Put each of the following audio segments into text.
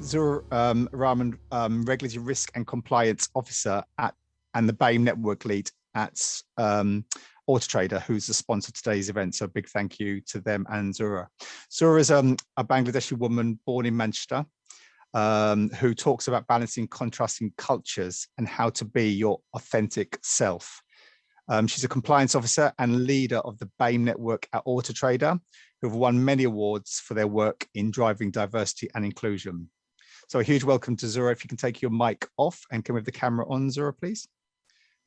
Zur Rahman, Regulatory Risk and Compliance Officer and the BAME Network Lead at AutoTrader, who's the sponsor of today's event. So a big thank you to them and Zura. Zura is a Bangladeshi woman born in Manchester, who talks about balancing contrasting cultures and how to be your authentic self. She's a compliance officer and leader of the BAME network at AutoTrader, who have won many awards for their work in driving diversity and inclusion. So a huge welcome to Zura. If you can take your mic off and come with the camera on, Zura, please.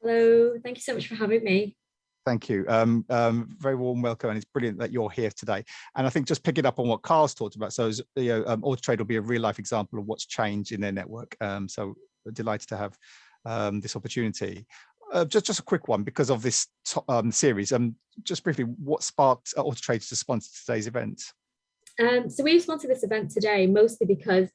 Hello, thank you so much for having me. Thank you. Very warm welcome, and it's brilliant that you're here today. And I think just picking up on what Carl's talked about, so AutoTrader will be a real life example of what's changed in their network. So delighted to have this opportunity. Just a quick one because of this series. Just briefly, what sparked AutoTrader to sponsor today's event? So we've sponsored this event today mostly because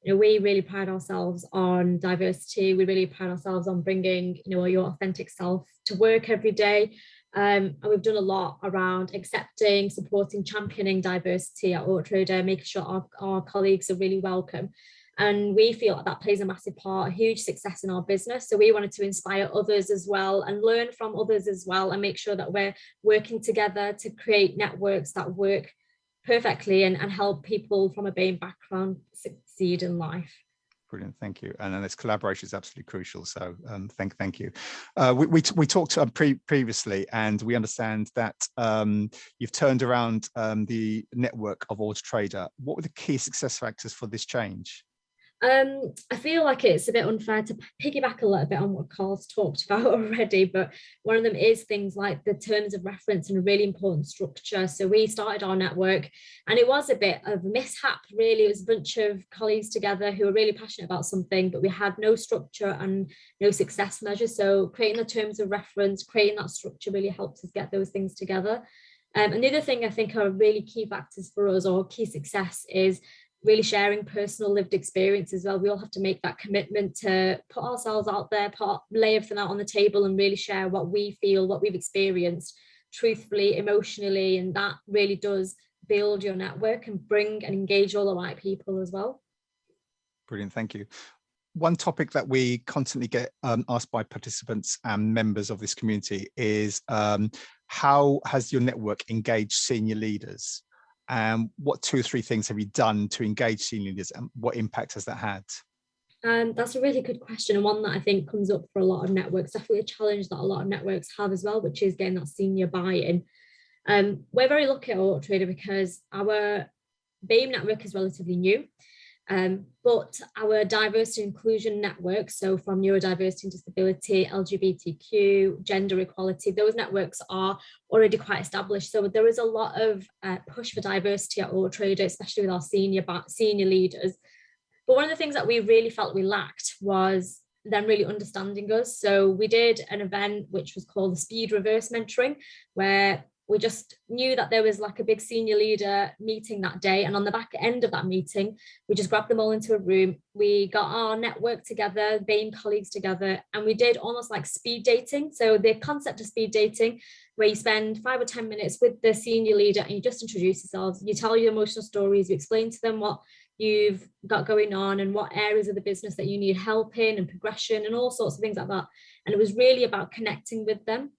we really pride ourselves on diversity. We really pride ourselves on bringing your authentic self to work every day. And we've done a lot around accepting, supporting, championing diversity at AutoTrader, making sure our colleagues are really welcome. And we feel that plays a massive part, a huge success in our business. So we wanted to inspire others as well and learn from others as well and make sure that we're working together to create networks that work perfectly and help people from a BAME background succeed in life. Brilliant, thank you. And this collaboration is absolutely crucial. So thank you. We talked previously, and we understand that you've turned around the network of AutoTrader. What were the key success factors for this change? I feel like it's a bit unfair to piggyback a little bit on what Carl's talked about already, but one of them is things like the terms of reference and a really important structure. So we started our network and it was a bit of a mishap, really. It was a bunch of colleagues together who were really passionate about something, but we had no structure and no success measures. So creating the terms of reference, creating that structure really helped us get those things together. And the other thing I think are really key factors for us, or key success, is really sharing personal lived experience as well. We all have to make that commitment to put ourselves out there, lay everything out on the table and really share what we feel, what we've experienced truthfully, emotionally, and that really does build your network and bring and engage all the right people as well. Brilliant, thank you. One topic that we constantly get asked by participants and members of this community is how has your network engaged senior leaders? What 2 or 3 things have you done to engage senior leaders, and what impact has that had? That's a really good question, and one that I think comes up for a lot of networks, definitely a challenge that a lot of networks have as well, which is getting that senior buy-in. We're very lucky at AutoTrader because our BAME network is relatively new, but our diversity and inclusion network, so from neurodiversity and disability, LGBTQ, gender equality, those networks are already quite established. So there is a lot of push for diversity at AutoTrader, especially with our senior leaders. But one of the things that we really felt we lacked was them really understanding us. So we did an event which was called the Speed Reverse Mentoring, where we just knew that there was like a big senior leader meeting that day. And on the back end of that meeting, we just grabbed them all into a room. We got our network together, BAME colleagues together, and we did almost like speed dating. So the concept of speed dating, where you spend 5 or 10 minutes with the senior leader and you just introduce yourselves, you tell your emotional stories, you explain to them what you've got going on and what areas of the business that you need help in and progression and all sorts of things like that. And it was really about connecting with them.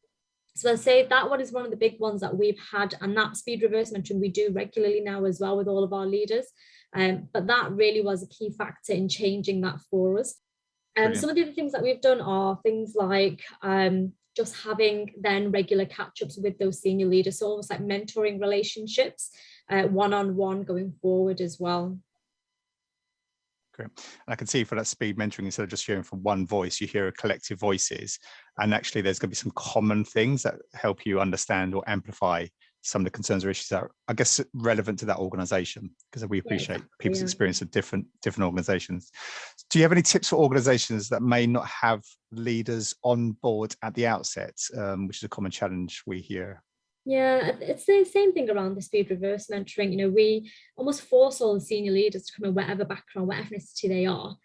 So I'd say that one is one of the big ones that we've had, and that speed reverse mentoring we do regularly now as well with all of our leaders. But that really was a key factor in changing that for us. Some of the other things that we've done are things like just having then regular catch-ups with those senior leaders, so almost like mentoring relationships, one-on-one going forward as well. And I can see for that speed mentoring, instead of just hearing from one voice, you hear collective voices, and actually there's going to be some common things that help you understand or amplify some of the concerns or issues that are, I guess, relevant to that organization, because we appreciate people's experience of different organizations. Do you have any tips for organizations that may not have leaders on board at the outset, which is a common challenge we hear? Yeah, it's the same thing around the speed reverse mentoring. We almost force all the senior leaders to come in whatever background, what ethnicity they are.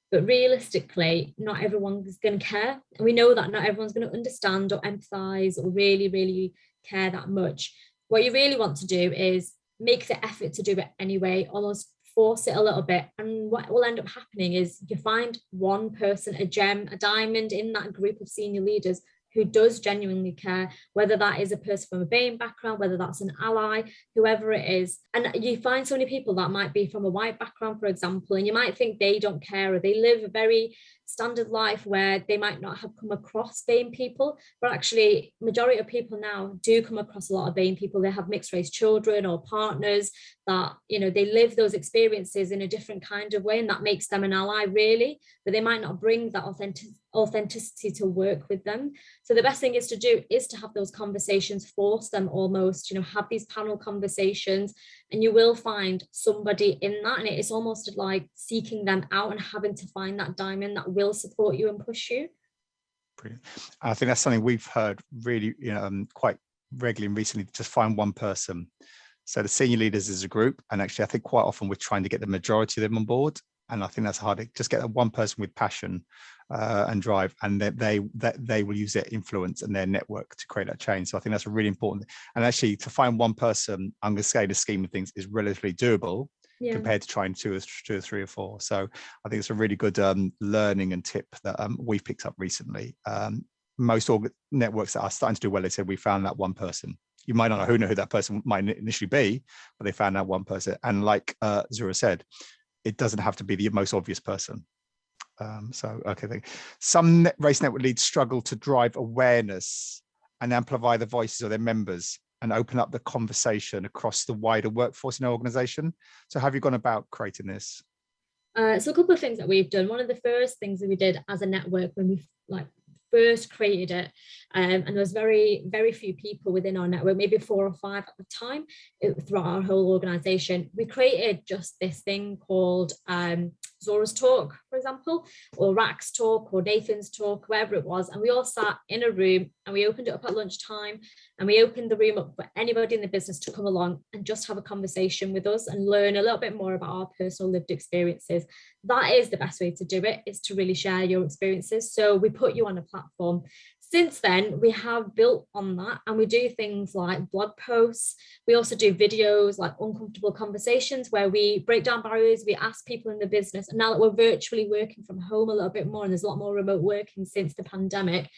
But realistically, not everyone's going to care. And we know that not everyone's going to understand or empathize or really, really care that much. What you really want to do is make the effort to do it anyway, almost force it a little bit. And what will end up happening is you find one person, a gem, a diamond in that group of senior leaders who does genuinely care, whether that is a person from a BAME background, whether that's an ally, whoever it is. And you find so many people that might be from a white background, for example, and you might think they don't care, or they live a very standard life where they might not have come across BAME people, but actually majority of people now do come across a lot of BAME people. They have mixed race children or partners that, you know, they live those experiences in a different kind of way, and that makes them an ally, really, but they might not bring that authenticity to work with them. So the best thing is to do is to have those conversations, force them almost, you know, have these panel conversations, and you will find somebody in that, and it's almost like seeking them out and having to find that diamond that will support you and push you. Brilliant. I think that's something we've heard really, quite regularly and recently, just find one person. So the senior leaders is a group, and actually I think quite often we're trying to get the majority of them on board, and I think that's hard. Just get one person with passion and drive, and that they will use their influence and their network to create that change. So I think that's really important. And actually, to find one person, I'm going to say the scheme of things, is relatively doable compared to trying two or three or four. So I think it's a really good learning and tip that we've picked up recently. Most networks that are starting to do well, they said we found that one person. You might not know who that person might initially be, but they found that one person. And like Zura said, it doesn't have to be the most obvious person. Some race network leads struggle to drive awareness and amplify the voices of their members and open up the conversation across the wider workforce in our organization. So have you gone about creating this? So a couple of things that we've done. One of the first things that we did as a network when we first created it, and there was very, very few people within our network, maybe 4 or 5 at the time, throughout our whole organization, we created just this thing called Zora's Talk, for example, or Rack's Talk, or Nathan's Talk, wherever it was. And we all sat in a room and we opened it up at lunchtime, and we opened the room up for anybody in the business to come along and just have a conversation with us and learn a little bit more about our personal lived experiences. That is the best way to do it, is to really share your experiences. So we put you on a platform. Since then, we have built on that, and we do things like blog posts. We also do videos like Uncomfortable Conversations, where we break down barriers. We ask people in the business, and now that we're virtually working from home a little bit more, and there's a lot more remote working since the pandemic,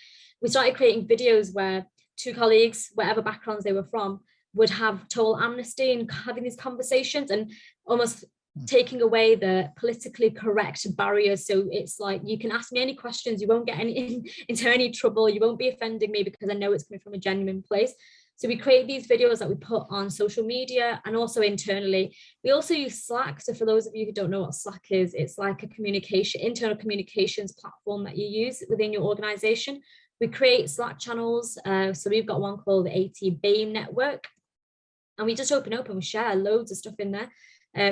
we started creating videos where 2 colleagues, whatever backgrounds they were from, would have total amnesty and having these conversations, and almost taking away the politically correct barriers. So it's like, you can ask me any questions, you won't get into any trouble, you won't be offending me because I know it's coming from a genuine place. So we create these videos that we put on social media and also internally. We also use Slack. So for those of you who don't know what Slack is, it's like a internal communications platform that you use within your organization. We create Slack channels. So we've got one called the AT BAME Network, and we just open up and we share loads of stuff in there.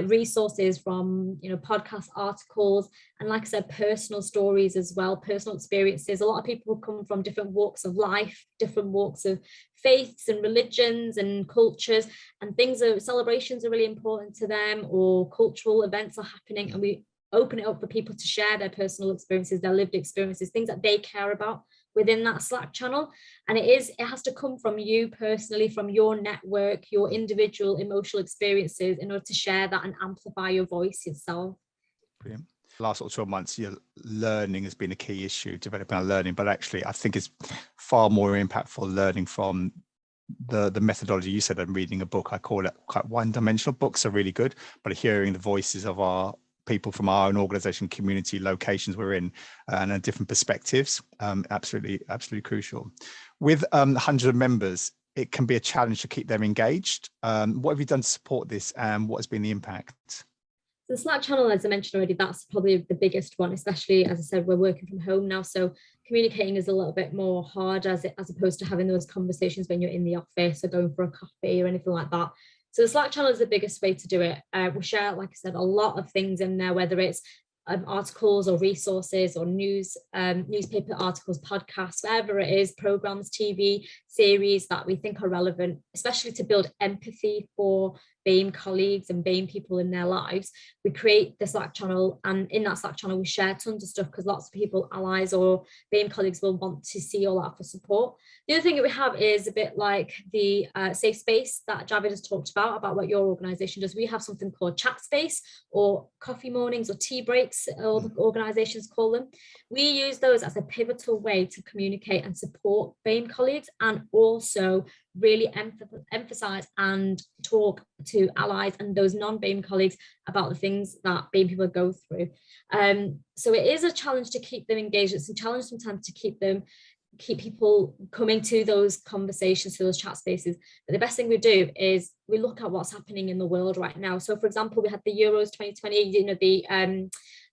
Resources from, podcast articles, and like I said, personal stories as well, personal experiences. A lot of people come from different walks of life, different walks of faiths and religions and cultures, and celebrations are really important to them, or cultural events are happening, and we open it up for people to share their personal experiences, their lived experiences, things that they care about within that Slack channel. And it has to come from you personally, from your network, your individual emotional experiences, in order to share that and amplify your voice yourself. Brilliant. Last 12 months, learning has been a key issue, developing our learning, but actually I think it's far more impactful learning from the methodology you said, and reading a book. I call it quite one-dimensional. Books are really good, but hearing the voices of our people from our own organization, community, locations we're in, and different perspectives, absolutely crucial. With hundreds of members, it can be a challenge to keep them engaged. What have you done to support this, and what has been the impact? The Slack channel, as I mentioned already, that's probably the biggest one, especially, as I said, we're working from home now, so communicating is a little bit more hard as opposed to having those conversations when you're in the office or going for a coffee or anything like that. So the Slack channel is the biggest way to do it. We share, like I said, a lot of things in there, whether it's articles or resources or newspaper articles, podcasts, whatever it is, programs, TV, series that we think are relevant, especially to build empathy for BAME colleagues and BAME people in their lives. We create the Slack channel, and in that Slack channel we share tons of stuff because lots of people, allies or BAME colleagues, will want to see all that for support. The other thing that we have is a bit like the safe space that Javid has talked about what your organisation does. We have something called chat space, or coffee mornings, or tea breaks, all the organisations call them. We use those as a pivotal way to communicate and support BAME colleagues, and also really emphasize and talk to allies and those non-BAME colleagues about the things that BAME people go through. So it is a challenge to keep them engaged. It's a challenge sometimes to keep people coming to those conversations, to those chat spaces. But the best thing we do is we look at what's happening in the world right now. So for example, we had the Euros 2020, you know,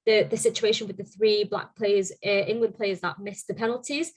the situation with the 3 Black players, England players, that missed the penalties.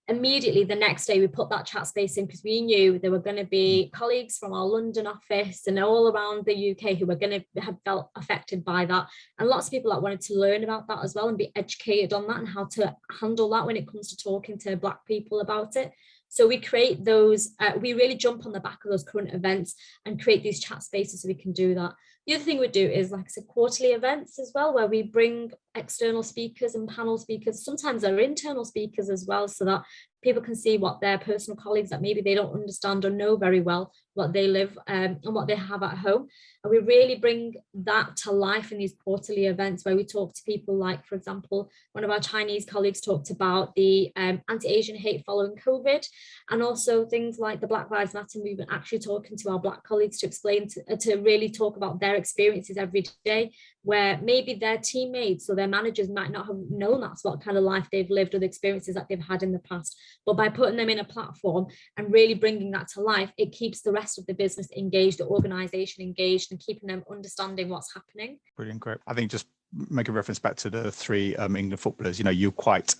Immediately the next day we put that chat space in because we knew there were going to be colleagues from our London office and all around the UK who were going to have felt affected by that, and lots of people that wanted to learn about that as well and be educated on that and how to handle that when it comes to talking to Black people about it. So we create those, we really jump on the back of those current events and create these chat spaces so we can do that. The other thing we do is, like I said, quarterly events as well, where we bring external speakers and panel speakers. Sometimes they're internal speakers as well, so that people can see what their personal colleagues that maybe they don't understand or know very well, what they live and what they have at home. And we really bring that to life in these quarterly events where we talk to people like, for example, one of our Chinese colleagues talked about the anti-Asian hate following COVID, and also things like the Black Lives Matter movement, actually talking to our Black colleagues to explain, to really talk about their experiences every day, where maybe their teammates or their managers might not have known that's what kind of life they've lived or the experiences that they've had in the past. But by putting them in a platform and really bringing that to life, it keeps the rest of the business engaged, the organization engaged, and keeping them understanding what's happening. Brilliant, great. I think just make a reference back to the 3 England footballers. You know, you're quite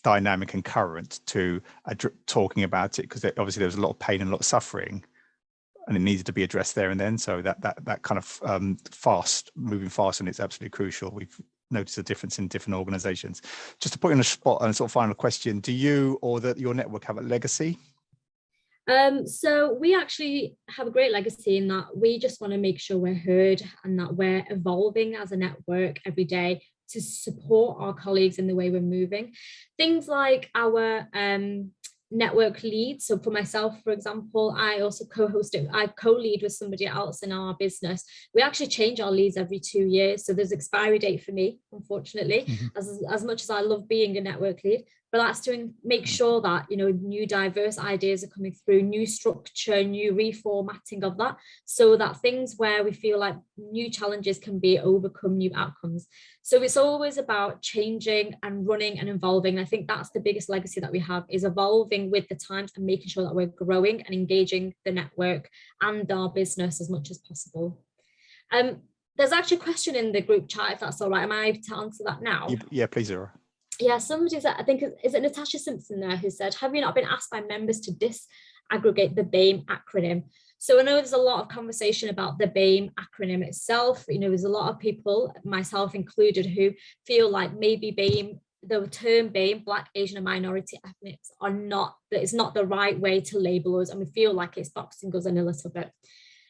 dynamic and current to talking about it, because obviously there was a lot of pain and a lot of suffering, and it needed to be addressed there and then. So that kind of moving fast, and it's absolutely crucial. We've noticed a difference in different organizations. Just to put you on a spot, and a sort of final question, do you or your network have a legacy? So we actually have a great legacy in that we just want to make sure we're heard and that we're evolving as a network every day to support our colleagues in the way we're moving. Things like our network lead. So for myself, for example, I also I co-lead with somebody else in our business. We actually change our leads every 2 years. So there's expiry date for me, unfortunately, as much as I love being a network lead. But that's to make sure that, you know, new diverse ideas are coming through, new structure, new reformatting of that, so that things where we feel like new challenges can be overcome, new outcomes. So it's always about changing and running and evolving. I think that's the biggest legacy that we have, is evolving with the times and making sure that we're growing and engaging the network and our business as much as possible. There's actually a question in the group chat, if that's all right. Am I able to answer that now? Yeah, please, Zara. Yeah, somebody said, I think, is it Natasha Simpson there, who said, have you not been asked by members to disaggregate the BAME acronym? So I know there's a lot of conversation about the BAME acronym itself. You know, there's a lot of people, myself included, who feel like maybe BAME, the term BAME, Black, Asian and minority ethnics, it's not the right way to label us, and we feel like it's boxing us in a little bit.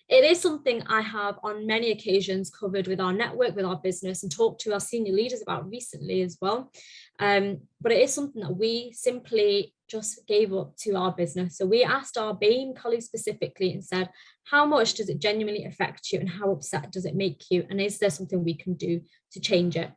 It is something I have on many occasions covered with our network, with our business, and talked to our senior leaders about recently as well. But it is something that we simply just gave up to our business. So we asked our BAME colleagues specifically and said, how much does it genuinely affect you, and how upset does it make you? And is there something we can do to change it?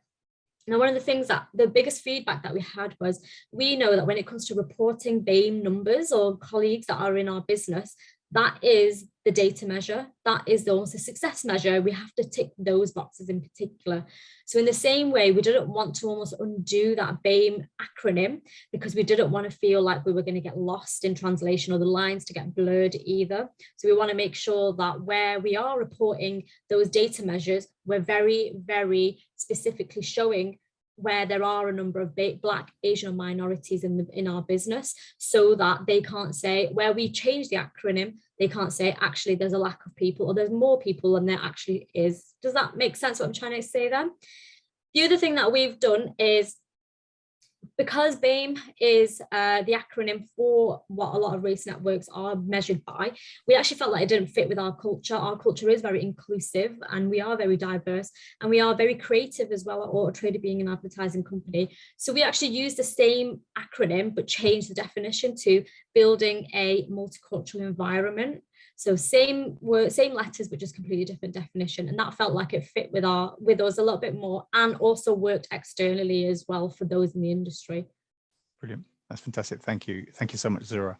Now, one of the things that the biggest feedback that we had was, we know that when it comes to reporting BAME numbers or colleagues that are in our business, that is the data measure. That is almost a success measure. We have to tick those boxes in particular. So in the same way, we didn't want to almost undo that BAME acronym, because we didn't want to feel like we were going to get lost in translation or the lines to get blurred either. So we want to make sure that where we are reporting those data measures, we're very, very specifically showing where there are a number of Black, Asian, and minorities in our business, so that they can't say, where we change the acronym, they can't say, actually, there's a lack of people, or there's more people than there actually is. Does that make sense, what I'm trying to say then? The other thing that we've done is Because BAME is the acronym for what a lot of race networks are measured by, we actually felt like it didn't fit with our culture. Our culture is very inclusive and we are very diverse and we are very creative as well at AutoTrader, being an advertising company. So we actually used the same acronym but changed the definition to building a multicultural environment. So same word, same letters, but just completely different definition. And that felt like it fit with us a little bit more, and also worked externally as well for those in the industry. Brilliant. That's fantastic. Thank you. Thank you so much, Zura.